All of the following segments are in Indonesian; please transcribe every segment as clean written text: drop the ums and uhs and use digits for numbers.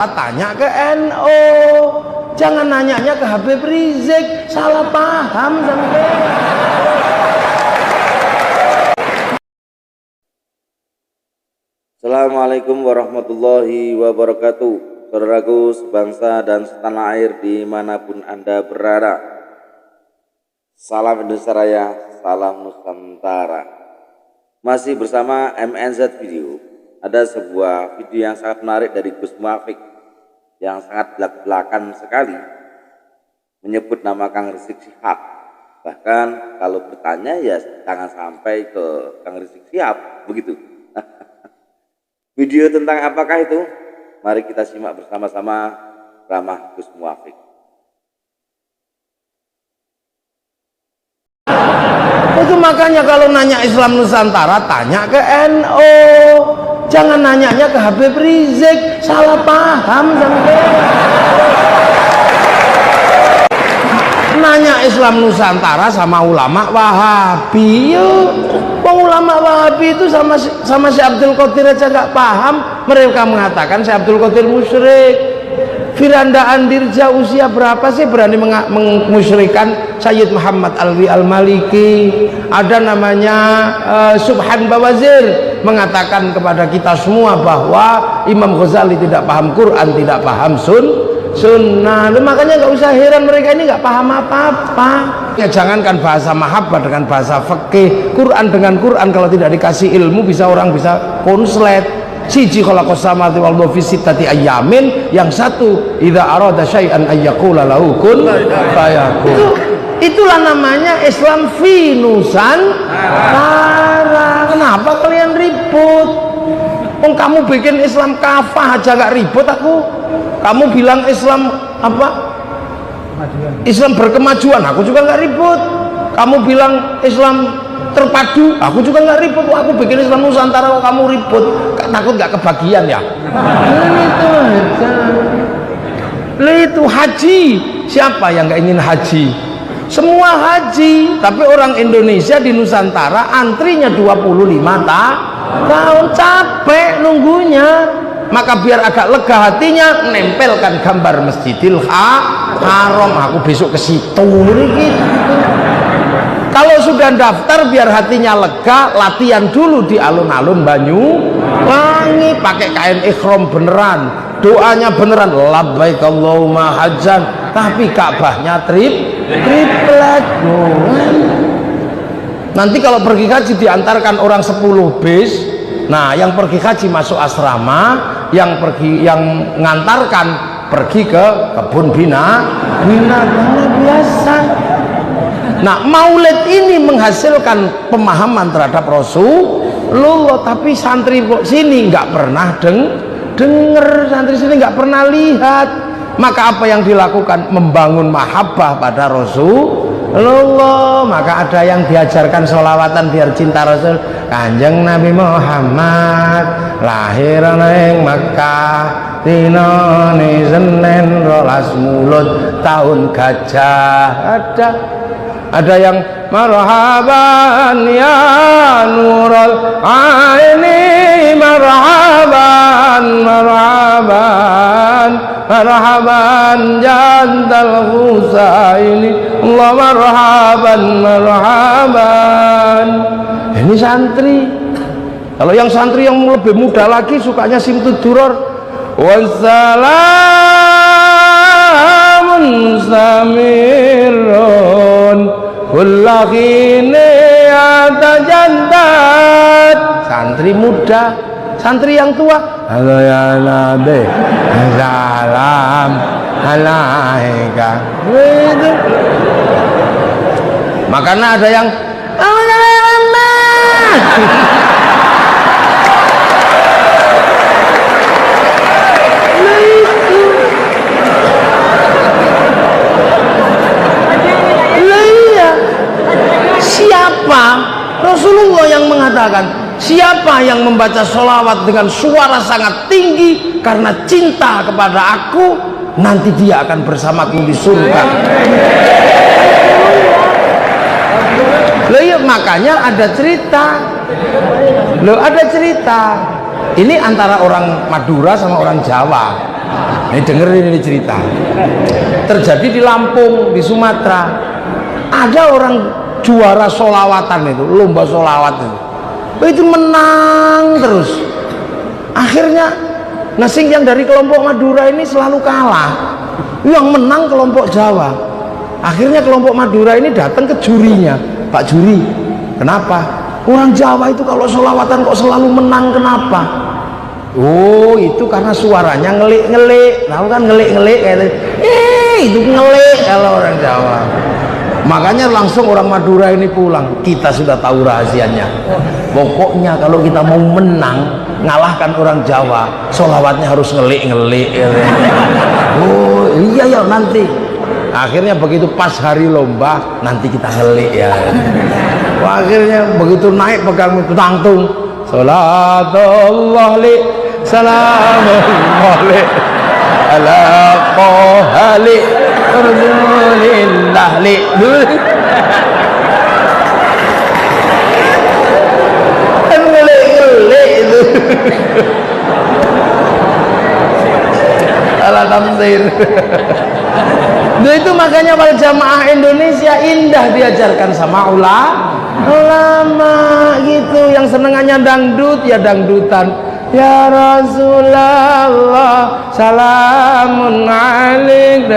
Tanya ke NO, jangan nanyanya ke Habib Rizik, salah paham sampai. Assalamualaikum warahmatullahi wabarakatuh. Saudaraku sebangsa dan setanah air dimanapun Anda berada, salam Indonesia Raya, salam Nusantara. Masih bersama MNZ Video. Ada sebuah video yang sangat menarik dari Gus Muafik yang sangat belak-belakan sekali menyebut nama Kang Rizik Syihab. Bahkan kalau bertanya ya jangan sampai ke Kang Rizik Syihab begitu. Video tentang apakah itu? Mari kita simak bersama-sama ramah Gus Muafik. Itu makanya kalau nanya Islam Nusantara tanya ke NO, jangan nanyanya ke Habib Rizik, salah paham sampai. Nanya Islam Nusantara sama ulama Wahabi, yuk. Ulama Wahabi itu sama si Abdul Qadir aja nggak paham. Mereka mengatakan si Abdul Qadir musyrik. Firanda Andirja usia berapa sih berani memusyrikan Sayyid Muhammad Alwi Al-Maliki? Ada namanya Subhan Bawazir mengatakan kepada kita semua bahwa Imam Ghazali tidak paham Quran, tidak paham sunnah. Makanya nggak usah heran mereka ini nggak paham apa-apa. Ya jangankan bahasa mahabbah dengan bahasa fikih, Quran dengan Quran kalau tidak dikasih ilmu orang bisa konslet. Siji khalaqas samawati wal arda fi sittati ayyamin, yang satu idza arada syai'an ayyaqula lahu kun fayakun. Itulah namanya Islam fi Nusantara. Kenapa kalian ribut? Kamu bikin Islam kafah aja gak ribut aku. Kamu bilang Islam apa? Islam berkemajuan, aku juga gak ribut. Kamu bilang Islam terpadu, aku juga nggak ribut. Aku bikin Islam Nusantara kok kamu ribut, takut nggak kebagian ya? Itu haji, siapa yang nggak ingin haji? Semua haji, tapi orang Indonesia di Nusantara antrinya 25 tahun, capek nunggunya. Maka biar agak lega hatinya, nempelkan gambar Masjidil Haram, aku besok ke situ gitu. Kalau sudah daftar biar hatinya lega, latihan dulu di alun-alun Banyuwangi, pakai kain ikhram beneran, doanya beneran, labbaik Allahumma hajjan, tapi Ka'bahnya triplet. Nanti kalau pergi haji diantarkan orang 10 bis. Nah, yang pergi haji masuk asrama, yang ngantarkan pergi ke kebun binatang biasa. Nah, maulid ini menghasilkan pemahaman terhadap Rasulullah, tapi santri sini nggak pernah denger, santri sini nggak pernah lihat. Maka apa yang dilakukan? Membangun mahabbah pada Rasulullah. Maka ada yang diajarkan sholawatan biar cinta Rasul. Kanjeng Nabi Muhammad lahir ning Makkah dinane Senin 12 Mulud tahun gajah. Ada yang marhaban ya nurul aini, marhaban jantal husaini, Allah marhaban. Ini santri. Kalau yang santri yang lebih muda lagi sukanya simtud duror. Wassalamun samirun kullakine atajandat. Santri muda, santri yang tua, halo ya Nabi, salam alaika. Itu makanya ada yang siapa? Rasulullah yang mengatakan, siapa yang membaca sholawat dengan suara sangat tinggi karena cinta kepada aku, nanti dia akan bersamaku di surga. Makanya ada cerita. Ada cerita. Ini antara orang Madura sama orang Jawa. Ini dengerin ini cerita. Terjadi di Lampung, di Sumatera. Ada orang juara solawatan itu, lomba solawat itu menang terus. Akhirnya nasing yang dari kelompok Madura ini selalu kalah. Yang menang kelompok Jawa. Akhirnya kelompok Madura ini datang ke jurinya, Pak Juri, kenapa? Orang Jawa itu kalau solawatan kok selalu menang, kenapa? Oh, itu karena suaranya ngelik-ngelik. Tahu kan ngelik-ngelik kayak itu ngelik kalau orang Jawa. Makanya langsung orang Madura ini pulang. Kita sudah tahu rahasianya. Pokoknya kalau kita mau menang, ngalahkan orang Jawa, solawatnya harus ngelik-ngelik. Oh, iya ya nanti. Akhirnya begitu pas hari lomba, nanti kita ngelik ya. Wah, akhirnya begitu naik pegang tangtung. Salatullah li salamullah li ala qahali rasulillah li. Ngelik-ngelik itu. Ala tamsir. Nah, itu makanya para jamaah Indonesia indah diajarkan sama ulama gitu. Yang senengannya dangdut ya dangdutan. Ya Rasulullah salamun alaik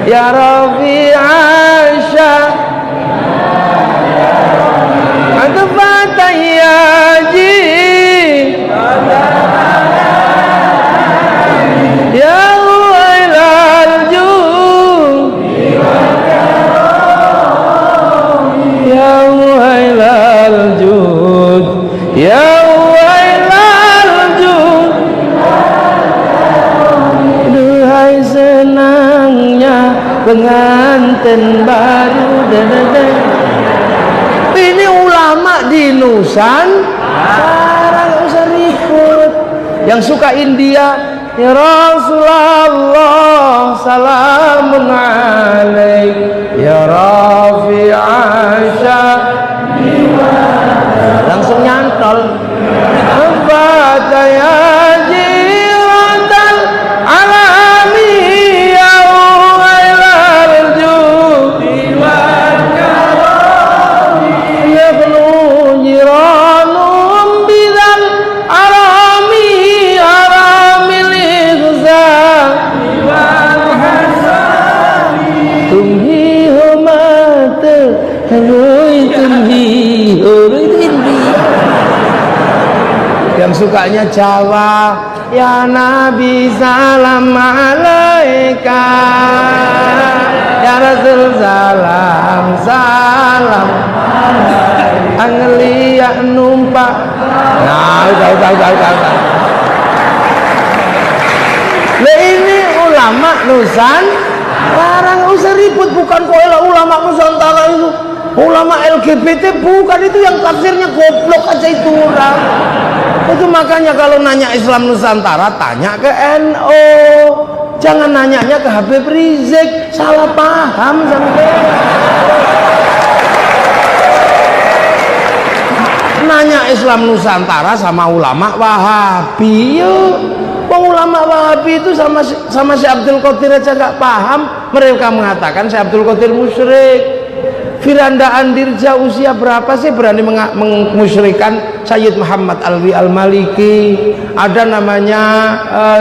ya Rafi Asya Fatayyaji ya wailal jud ya wailal jud ya wailal jud. Duhai senangnya pengantin baru. Ini ulama di Nusantara, nggak usah ribut. Yang suka India, ya Rasulullah salamun alaik ya Rafi Asya, langsung nyantol. Fatayyajiran alami ya wailal jud yabnu jiranum bidal arami aramil ihsan tumhi humat tumhi yang sukanya Jawa ya Nabi salam alaika ya Rasul salam salam anglia numpak. Nah udah. Lah ini ulama Nusantara, nggak usah ribut. Bukan kok ulama Nusantara itu ulama LGBT, bukan. Itu yang tafsirnya goblok aja itu orang. Itu makanya kalau nanya Islam Nusantara tanya ke NU, jangan nanyanya ke Habib Rizik. Salah paham sampai. Nanya Islam Nusantara sama ulama Wahabi yuk. Ulama Wahabi itu sama si Abdul Qadir aja nggak paham. Mereka mengatakan si Abdul Qadir musyrik. Firanda Andirja usia berapa sih berani memusyrikan Sayyid Muhammad Alwi Al-Maliki? Ada namanya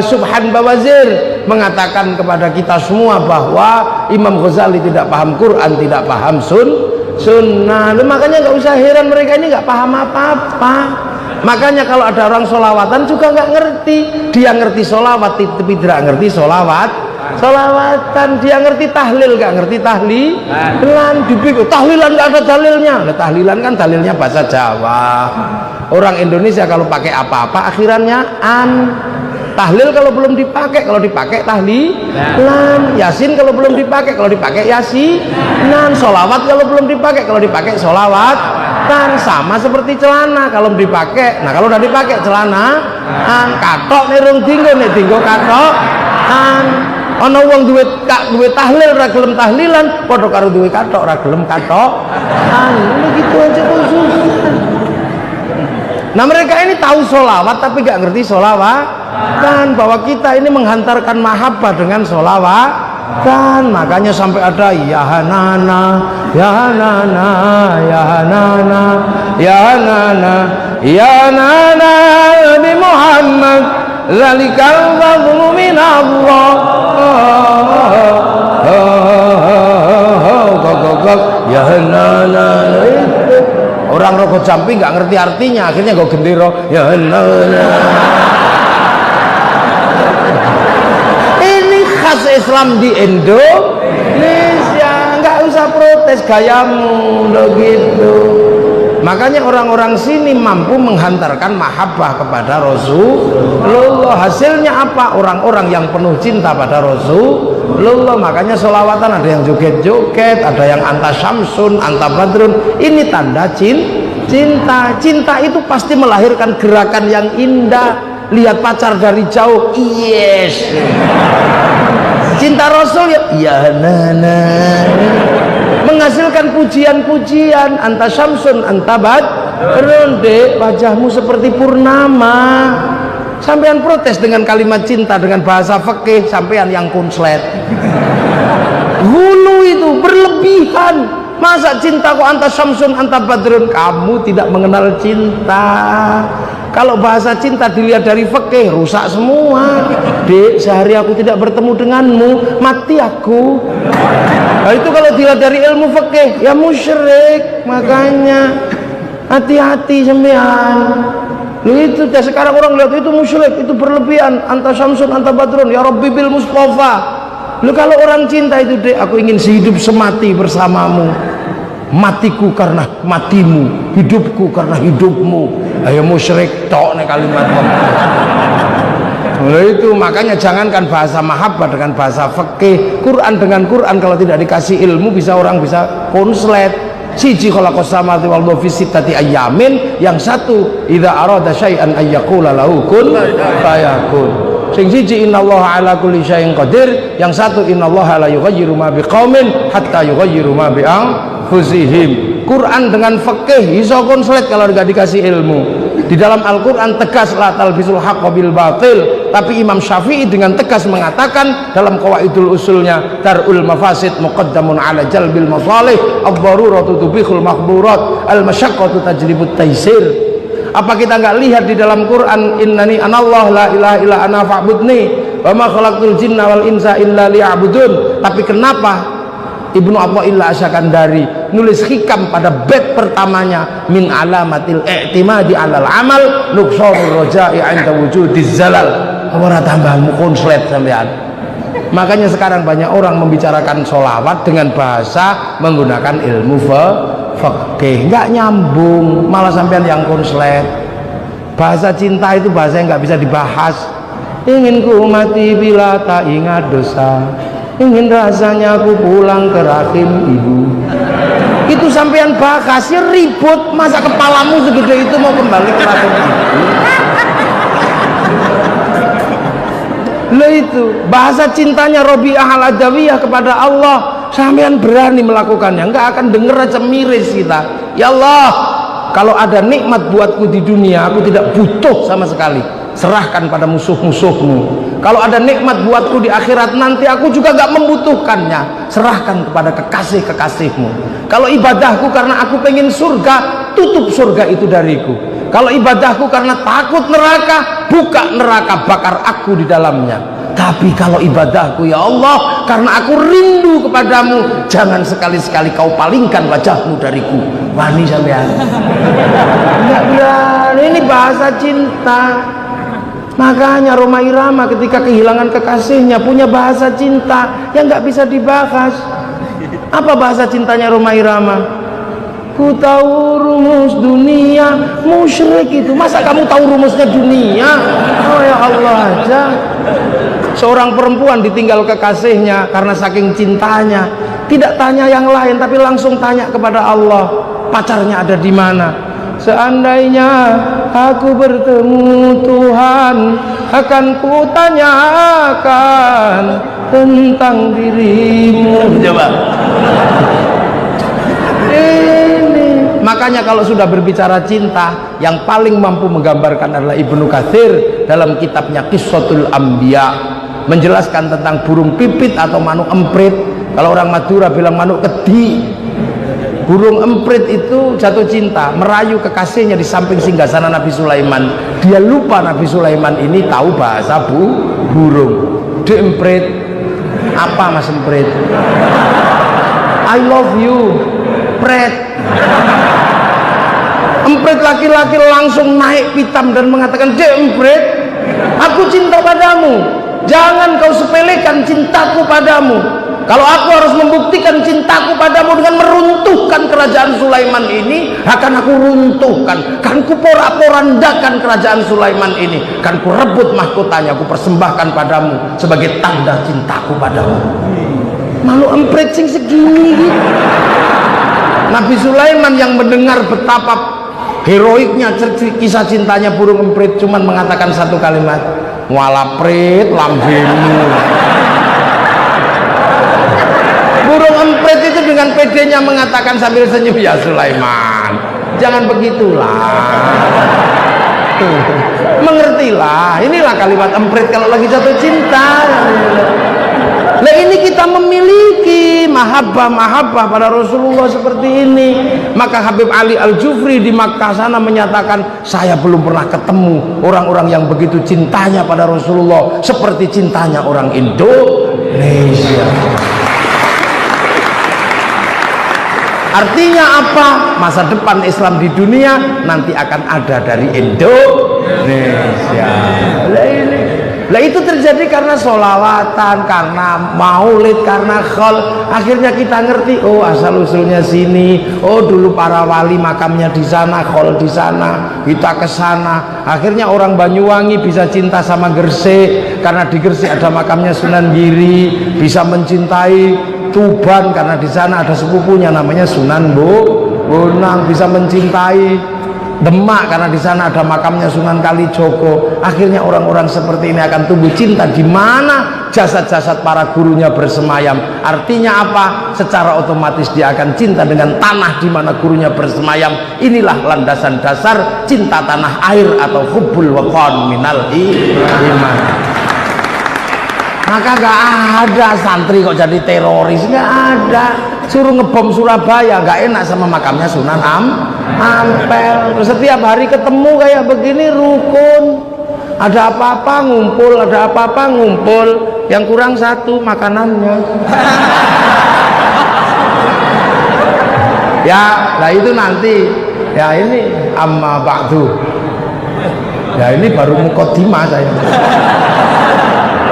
Subhan Bawazir mengatakan kepada kita semua bahwa Imam Ghazali tidak paham Quran, tidak paham sunnah. Makanya nggak usah heran mereka ini nggak paham apa-apa. Makanya kalau ada orang solawatan juga nggak ngerti. Dia ngerti solawat tapi tidak ngerti solawatan. Dia ngerti tahlil nggak ngerti tahlilan. Dipikir tahlilan nggak ada dalilnya. Nah, tahlilan kan dalilnya bahasa Jawa. Orang Indonesia kalau pakai apa-apa akhirannya an. Tahlil kalau belum dipakai, kalau dipakai tahlilan. Yasin kalau belum dipakai, kalau dipakai yasinan. Solawat kalau belum dipakai, kalau dipakai solawat. Kan sama seperti celana kalau dipakai. Nah kalau udah dipakai celana, katok nih rung dinggo katok. Ana wong duwe tahlil ra gelem tahlilan, padha karo duwe katok ra gelem katok. Begitu aja kok susah. Nah mereka ini tahu solawat tapi gak ngerti solawat. kan bahwa kita ini menghantarkan mahabbah dengan sholawatan. Makanya sampai ada ya Hanana, ya Hanana, ya Hanana, ya Hanana, ya Hanana Nabi Muhammad, zalikal fadlu min Allah. Ya Hanana. Orang rokok jampi nggak ngerti artinya, akhirnya gue gendero ya Hanana. Ini khas Islam di Indonesia, nggak usah protes gayamu lo gitu. Makanya orang-orang sini mampu menghantarkan mahabbah kepada Rasulullah. Hasilnya apa? Orang-orang yang penuh cinta pada Rasulullah. Makanya sholawatan ada yang joget-joget, ada yang anta syamsun, anta badrun. Ini tanda cinta. Cinta itu pasti melahirkan gerakan yang indah. Lihat pacar dari jauh, yes. Cinta Rasul ya nana. Menghasilkan pujian-pujian, anta syamsun, anta badrun, dek, wajahmu seperti purnama. Sampean protes dengan kalimat cinta dengan bahasa fikih, sampean yang konslet. Hulu itu berlebihan. Masa cinta kok anta syamsun, anta badrun? Kamu tidak mengenal cinta. Kalau bahasa cinta dilihat dari fikih, rusak semua. Dek, sehari aku tidak bertemu denganmu, mati aku. Nah, itu kalau dilihat dari ilmu fikih, ya musyrik. Makanya hati-hati sembian. Itu sekarang orang lihat itu musyrik, itu berlebihan. Anta syamsun, anta badrun, ya Rabbi bil Mustafa. Lu kalau orang cinta itu, dek, aku ingin sehidup semati bersamamu. Matiku karena matimu, hidupku karena hidupmu. Ayo musyrik tok nih kalimat. Nah, itu makanya jangankan bahasa mahabbah dengan bahasa fikih, Quran dengan Quran kalau tidak dikasih ilmu orang bisa konslet. Siji khalaqas samawati wal arda fi sittati ayyamin, yang satu idza arada syai'an ayyaqula lahu kun fayakun. Sing siji innallaha ala kulli syai'in qadir, yang satu innallaha la yughayyiru ma biqaumin hatta yughayyiru ma bi anfusihim. Quran dengan fikih iso konslet kalau enggak dikasih ilmu. Di dalam Al-Quran tegas la talbisul haqqa bil batil, tapi Imam Syafi'i dengan tegas mengatakan dalam qawaidul usulnya, darul mafasid muqaddamun ala jalbil masalih, ad-daruratu tubihul mahdhurat, al-masyaqqatu tajlibut taysir. Apa kita nggak lihat di dalam Quran, innani anallah la ilaha illa ana fa'budni wa ma khalaqtul jinna wal insa illa liya'budun. Tapi kenapa Ibnu Athaillah Asyakandari nulis hikam pada bait pertamanya, min alamatil i'timadi alal amal nuqsanur raja'i 'inda wujudiz zalal. Ora tambahmu konslet sampean. Makanya sekarang banyak orang membicarakan sholawat dengan bahasa menggunakan ilmu fikih, nggak nyambung, malah sampean yang konslet. Bahasa cinta itu bahasa yang nggak bisa dibahas. Ingin ku mati bila tak ingat dosa, ingin rasanya aku pulang ke rahim ibu. Itu sampean bahasnya ribut, masa kepalamu segede itu mau kembali ke rahim ibu? Lah itu bahasa cintanya Rabi'ah al-Adawiyah kepada Allah, sampean berani melakukannya, enggak akan denger aja miris kita. Ya Allah, kalau ada nikmat buatku di dunia, aku tidak butuh sama sekali, serahkan pada musuh-musuhmu. Kalau ada nikmat buatku di akhirat nanti, aku juga gak membutuhkannya, serahkan kepada kekasih-kekasihmu. Kalau ibadahku karena aku pengen surga, tutup surga itu dariku. Kalau ibadahku karena takut neraka, buka neraka, bakar aku di dalamnya. Tapi kalau ibadahku ya Allah karena aku rindu kepadamu, jangan sekali-sekali kau palingkan wajahmu dariku. Wani sampean. Enggak berani, ini bahasa cinta. Makanya Rhoma Irama ketika kehilangan kekasihnya punya bahasa cinta yang nggak bisa dibahas. Apa bahasa cintanya Rhoma Irama? Ku tahu rumus dunia, musyrik itu. Masa kamu tahu rumusnya dunia? Oh ya Allah aja. Seorang perempuan ditinggal kekasihnya karena saking cintanya, tidak tanya yang lain tapi langsung tanya kepada Allah, pacarnya ada di mana. Seandainya aku bertemu Tuhan, akan kutanyakan tentang dirimu. Coba. Makanya kalau sudah berbicara cinta, yang paling mampu menggambarkan adalah Ibnu Katsir dalam kitabnya Qissatul Anbiya, menjelaskan tentang burung pipit atau manuk emprit. Kalau orang Madura bilang manuk kedi. Burung emprit itu jatuh cinta, merayu kekasihnya di samping singgasana Nabi Sulaiman. Dia lupa Nabi Sulaiman ini tahu bahasa burung. De emprit, apa mas emprit? I love you, pret. Emprit laki-laki langsung naik pitam dan mengatakan, de emprit, aku cinta padamu. Jangan kau sepelekan cintaku padamu. Kalau aku harus membuktikan cintaku padamu dengan meruntuhkan kerajaan Sulaiman ini, akan aku runtuhkan, kan ku porak-porandakan kerajaan Sulaiman ini, kan ku rebut mahkotanya, aku persembahkan padamu sebagai tanda cintaku padamu. Malu emprit sing segini. Nabi Sulaiman yang mendengar betapa heroiknya kisah cintanya burung emprit cuman mengatakan satu kalimat, walaprit lambemu. Burung emprit itu dengan pedenya mengatakan sambil senyum, ya Sulaiman, jangan begitulah. Mengertilah, inilah kalimat emprit kalau lagi jatuh cinta. Nah ini kita memiliki mahabbah pada Rasulullah seperti ini. Maka Habib Ali Al-Jufri di Makkah sana menyatakan, saya belum pernah ketemu orang-orang yang begitu cintanya pada Rasulullah seperti cintanya orang Indonesia. Artinya apa? Masa depan Islam di dunia nanti akan ada dari Indonesia. Lah itu terjadi karena sholawatan, karena maulid, karena khol. Akhirnya kita ngerti, oh asal usulnya sini. Oh dulu para wali makamnya di sana, khol di sana. Kita ke sana. Akhirnya orang Banyuwangi bisa cinta sama Gresik karena di Gresik ada makamnya Sunan Giri. Bisa mencintai Tuban karena di sana ada sepupunya namanya Sunan Bonang. Bisa mencintai Demak karena di sana ada makamnya Sunan Kalijogo. Akhirnya orang-orang seperti ini akan tumbuh cinta di mana jasad-jasad para gurunya bersemayam. Artinya apa? Secara otomatis dia akan cinta dengan tanah di mana gurunya bersemayam. Inilah landasan dasar cinta tanah air atau hubbul waqan minal iman. Maka gak ada santri kok jadi teroris, gak ada. Suruh ngebom Surabaya, gak enak sama makamnya Sunan Ampel. Setiap hari ketemu kayak begini rukun. Ada apa-apa ngumpul, ada apa-apa ngumpul. Yang kurang satu makanannya. Ya, nah itu nanti. Ya ini amma ba'du. Ya ini baru mukodimah saya.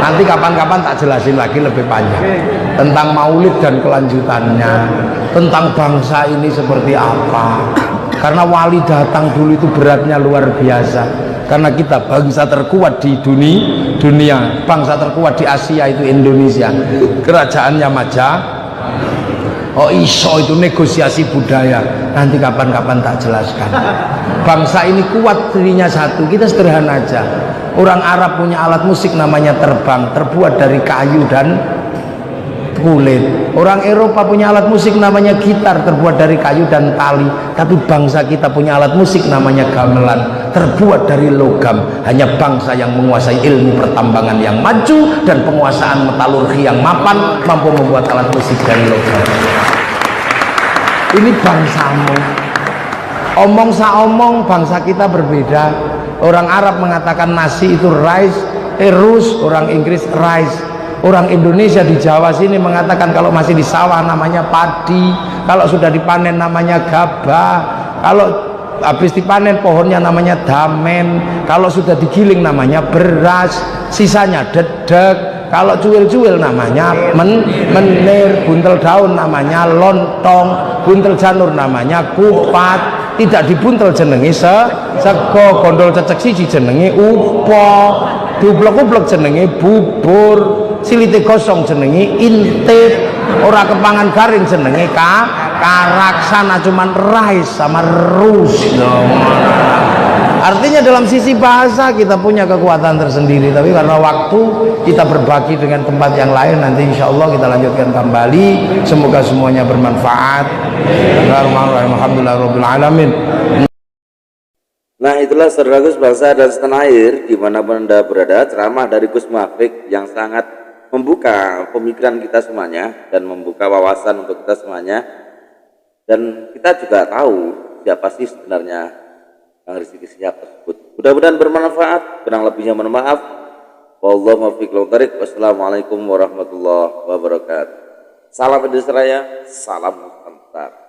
Nanti kapan-kapan tak jelasin lagi lebih panjang tentang maulid dan kelanjutannya, tentang bangsa ini seperti apa. Karena wali datang dulu itu beratnya luar biasa. Karena kita bangsa terkuat di dunia, bangsa terkuat di Asia itu Indonesia. Kerajaannya Majapahit. Oh iso itu negosiasi budaya. Nanti kapan-kapan tak jelaskan. Bangsa ini kuat dirinya satu. Kita sederhana aja. Orang Arab punya alat musik namanya terbang, terbuat dari kayu dan kulit. Orang Eropa punya alat musik namanya gitar, terbuat dari kayu dan tali. Tapi bangsa kita punya alat musik namanya gamelan, terbuat dari logam. Hanya bangsa yang menguasai ilmu pertambangan yang maju dan penguasaan metalurgi yang mapan mampu membuat alat musik dari logam. Ini bangsamu. Omong saomong bangsa kita berbeda. Orang Arab mengatakan nasi itu rice, rus, orang Inggris rice. Orang Indonesia di Jawa sini mengatakan kalau masih di sawah namanya padi, kalau sudah dipanen namanya gabah, kalau habis dipanen pohonnya namanya damen, kalau sudah digiling namanya beras, sisanya dedek, kalau cuil-cuil namanya menir, buntel daun namanya lontong, buntel janur namanya kupat, tidak dibuntel jenenge sego, gondol cecek siji jenenge upo, diublek-ublek jenenge bubur, silite gosong jenenge intip, ora kepangan garing jenenge karaksana, cuman rice sama rus. Artinya dalam sisi bahasa kita punya kekuatan tersendiri, tapi karena waktu kita berbagi dengan tempat yang lain, nanti insya Allah kita lanjutkan kembali. Semoga semuanya bermanfaat. Alhamdulillahirobbilalamin. Nah, itulah saudaraku sebangsa dan setanah air dimanapun Anda berada, ceramah dari Gus Muafik yang sangat membuka pemikiran kita semuanya dan membuka wawasan untuk kita semuanya. Dan kita juga tahu siapa sih sebenarnya Kang Rizky Syihab tersebut. Mudah-mudahan bermanfaat, kurang lebihnya mohon maaf. Wallahu muwaffiq ila thoriq. Wassalamualaikum warahmatullahi wabarakatuh. Salam Indonesia Raya, salam Nusantara.